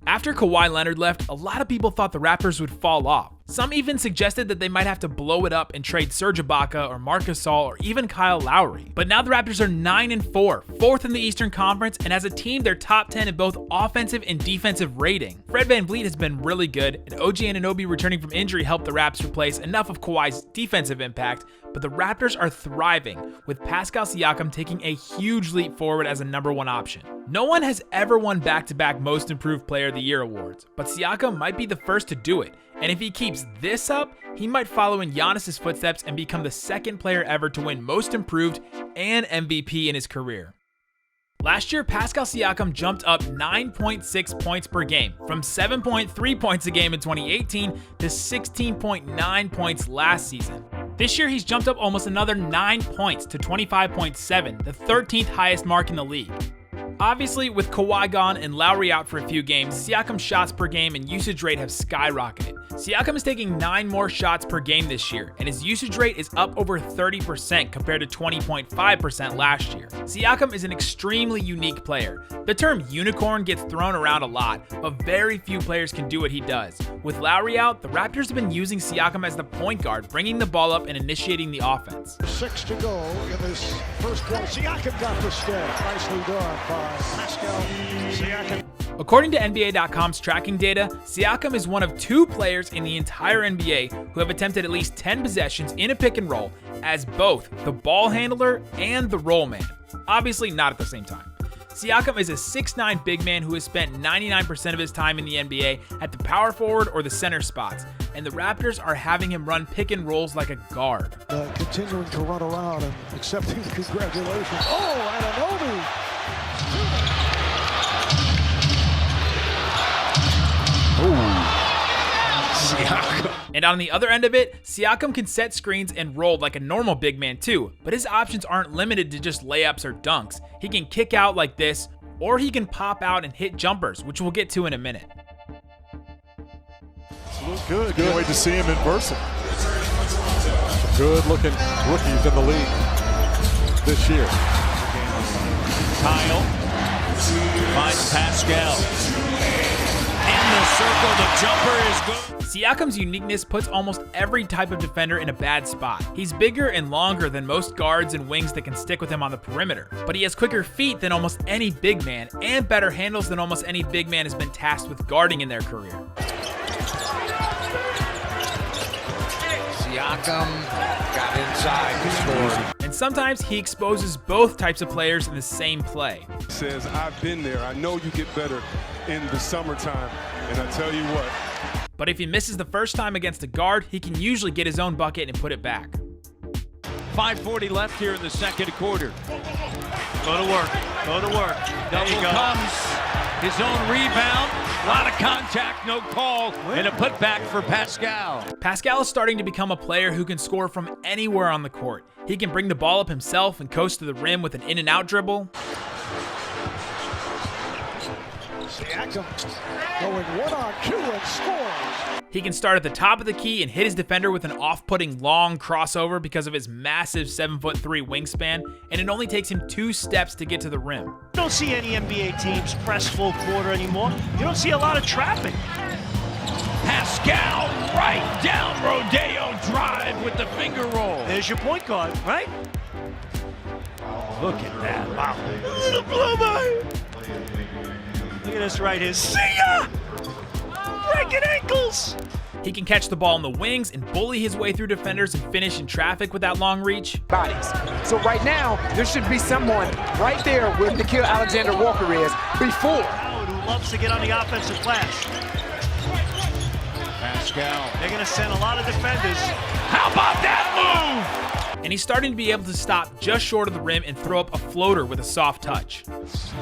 After Kawhi Leonard left, a lot of people thought the Raptors would fall off. Some even suggested that they might have to blow it up and trade Serge Ibaka or Marc Gasol or even Kyle Lowry. But now the Raptors are 9-4, 4th in the Eastern Conference, and as a team, they're top 10 in both offensive and defensive rating. Fred VanVleet has been really good, and OG Anunoby returning from injury helped the Raps replace enough of Kawhi's defensive impact, but the Raptors are thriving, with Pascal Siakam taking a huge leap forward as a #1 option. No one has ever won back-to-back Most Improved Player of the Year awards, but Siakam might be the first to do it, and if he keeps this up, he might follow in Giannis' footsteps and become the second player ever to win Most Improved and MVP in his career. Last year, Pascal Siakam jumped up 9.6 points per game, from 7.3 points a game in 2018 to 16.9 points last season. This year, he's jumped up almost another 9 points to 25.7, the 13th highest mark in the league. Obviously, with Kawhi gone and Lowry out for a few games, Siakam's shots per game and usage rate have skyrocketed. Siakam is taking 9 more shots per game this year, and his usage rate is up over 30% compared to 20.5% last year. Siakam is an extremely unique player. The term unicorn gets thrown around a lot, but very few players can do what he does. With Lowry out, the Raptors have been using Siakam as the point guard, bringing the ball up and initiating the offense. 6 to go in this first quarter. Siakam got the step. Nicely done by Pascal Siakam. According to NBA.com's tracking data, Siakam is one of 2 players in the entire NBA who have attempted at least 10 possessions in a pick and roll as both the ball handler and the roll man. Obviously not at the same time. Siakam is a 6'9" big man who has spent 99% of his time in the NBA at the power forward or the center spots, and the Raptors are having him run pick and rolls like a guard. Continuing to run around and accepting the congratulations. Oh, Anunoby! Siakam. And on the other end of it, Siakam can set screens and roll like a normal big man too, but his options aren't limited to just layups or dunks. He can kick out like this, or he can pop out and hit jumpers, which we'll get to in a minute. Good. Can't wait to see him in person. Good-looking rookies in the league this year. Kyle finds Pascal. In the circle, the jumper is good. Siakam's uniqueness puts almost every type of defender in a bad spot. He's bigger and longer than most guards and wings that can stick with him on the perimeter, but he has quicker feet than almost any big man and better handles than almost any big man has been tasked with guarding in their career. Siakam got inside to score. And sometimes he exposes both types of players in the same play. He says, I've been there. I know you get better in the summertime, and I tell you what. But if he misses the first time against a guard, he can usually get his own bucket and put it back. 5:40 left here in the second quarter. Go to work. Double comes. His own rebound. A lot of contact, no call, and a putback for Pascal. Pascal is starting to become a player who can score from anywhere on the court. He can bring the ball up himself and coast to the rim with an in-and-out dribble. Siakam going 1-on-2 and scores. He can start at the top of the key and hit his defender with an off-putting long crossover because of his massive 7'3" wingspan, and it only takes him 2 steps to get to the rim. You don't see any NBA teams press full quarter anymore. You don't see a lot of trapping. Pascal right down Rodeo drive with the finger roll. There's your point guard, right? Look at that. Wow. Look at this right here. See ya! Breaking ankles! He can catch the ball in the wings and bully his way through defenders and finish in traffic with that long reach. Bodies. So right now, there should be someone right there where Nickeil Alexander-Walker is before. Howard, who loves to get on the offensive glass. Pascal. They're going to send a lot of defenders. How about that move? And he's starting to be able to stop just short of the rim and throw up a floater with a soft touch.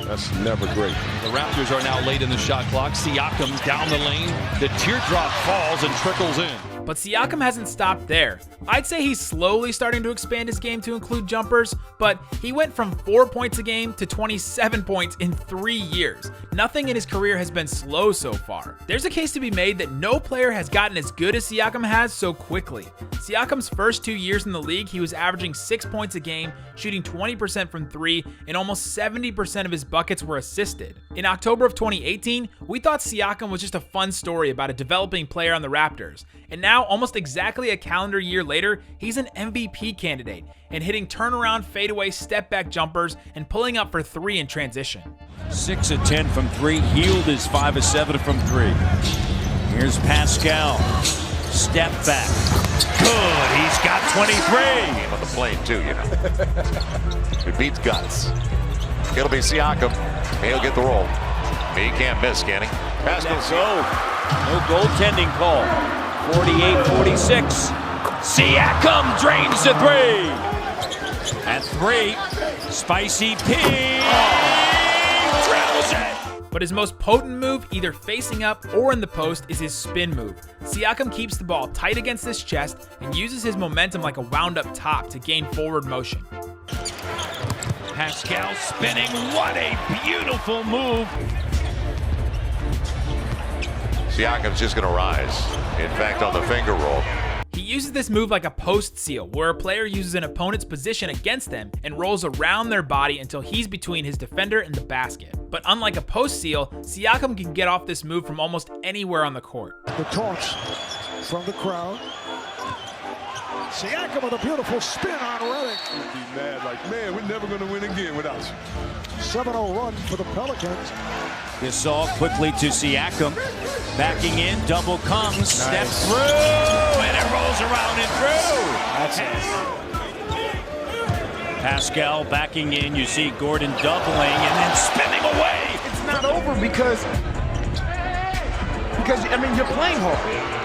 That's never great. The Raptors are now late in the shot clock. Siakam down the lane. The teardrop falls and trickles in. But Siakam hasn't stopped there. I'd say he's slowly starting to expand his game to include jumpers, but he went from 4 points a game to 27 points in 3 years. Nothing in his career has been slow so far. There's a case to be made that no player has gotten as good as Siakam has so quickly. Siakam's first 2 years in the league, he was averaging 6 points a game, shooting 20% from 3, and almost 70% of his buckets were assisted. In October of 2018, we thought Siakam was just a fun story about a developing player on the Raptors. And now, almost exactly a calendar year later, he's an MVP candidate and hitting turnaround, fadeaway, step-back jumpers and pulling up for 3 in transition. 6 of 10 from 3. Hield is 5 of 7 from 3. Here's Pascal. Step back. Good. He's got 23. Game on the plane too, you know. It beats guts. It'll be Siakam. He'll get the roll. He can't miss, can he? Pascal Siakam. No goaltending call. 48-46. Siakam drains the 3. At 3, Spicy P. Drills it. But his most potent move, either facing up or in the post, is his spin move. Siakam keeps the ball tight against his chest and uses his momentum like a wound-up top to gain forward motion. Pascal spinning. What a beautiful move. Siakam's just going to rise. In fact, on the finger roll. He uses this move like a post seal, where a player uses an opponent's position against them and rolls around their body until he's between his defender and the basket. But unlike a post seal, Siakam can get off this move from almost anywhere on the court. The taunts from the crowd. Siakam with a beautiful spin on Redick. You'd be mad like, man, we're never going to win again without you. 7-0 run for the Pelicans. This all quickly to Siakam. Backing in, double comes, steps through, and it rolls around and through. That's it. Pascal backing in, you see Gordon doubling and then spinning away. It's not over because I mean, you're playing hard.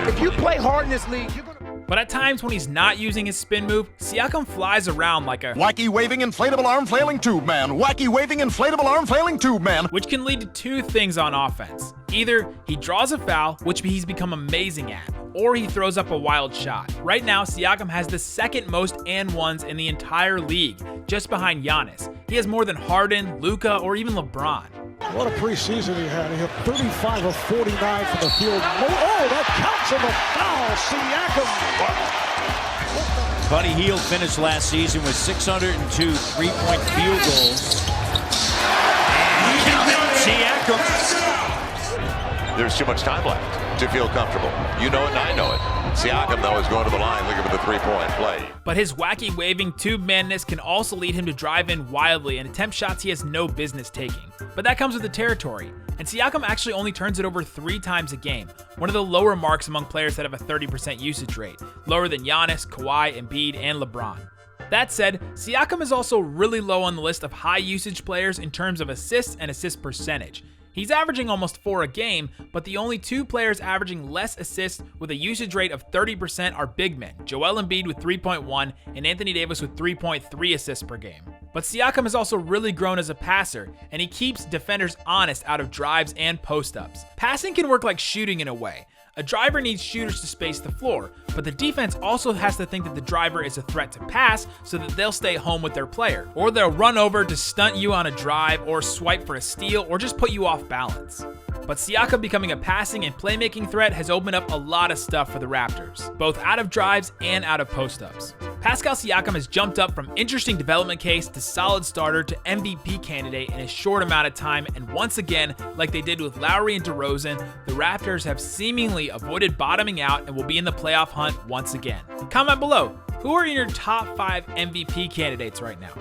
If you play hard in this league, you're gonna. But at times when he's not using his spin move, Siakam flies around like a Wacky waving inflatable arm flailing tube man. Wacky waving inflatable arm flailing tube man. which can lead to 2 things on offense. Either he draws a foul, which he's become amazing at, or he throws up a wild shot. Right now, Siakam has the second most and ones in the entire league, just behind Giannis. He has more than Harden, Luka, or even LeBron. What a preseason he had. He hit 35 of 49 from the field. Oh, that counts in the foul. Siakam. Buddy Hield finished last season with 602 three-point field goals. And Siakam. There's too much time left to feel comfortable. You know it and I know it. Siakam, though, is going to the line looking for the 3-point play. But his wacky waving tube madness can also lead him to drive in wildly and attempt shots he has no business taking. But that comes with the territory. And Siakam actually only turns it over 3 times a game, one of the lower marks among players that have a 30% usage rate, lower than Giannis, Kawhi, Embiid, and LeBron. That said, Siakam is also really low on the list of high usage players in terms of assists and assist percentage. He's averaging almost 4 a game, but the only 2 players averaging less assists with a usage rate of 30% are big men, Joel Embiid with 3.1 and Anthony Davis with 3.3 assists per game. But Siakam has also really grown as a passer, and he keeps defenders honest out of drives and post-ups. Passing can work like shooting in a way. A driver needs shooters to space the floor, but the defense also has to think that the driver is a threat to pass so that they'll stay home with their player, or they'll run over to stunt you on a drive or swipe for a steal or just put you off balance. But Siakam becoming a passing and playmaking threat has opened up a lot of stuff for the Raptors, both out of drives and out of post-ups. Pascal Siakam has jumped up from interesting development case to solid starter to MVP candidate in a short amount of time, and once again, like they did with Lowry and DeRozan, the Raptors have seemingly avoided bottoming out and will be in the playoff hunt once again. Comment below, who are your top 5 MVP candidates right now?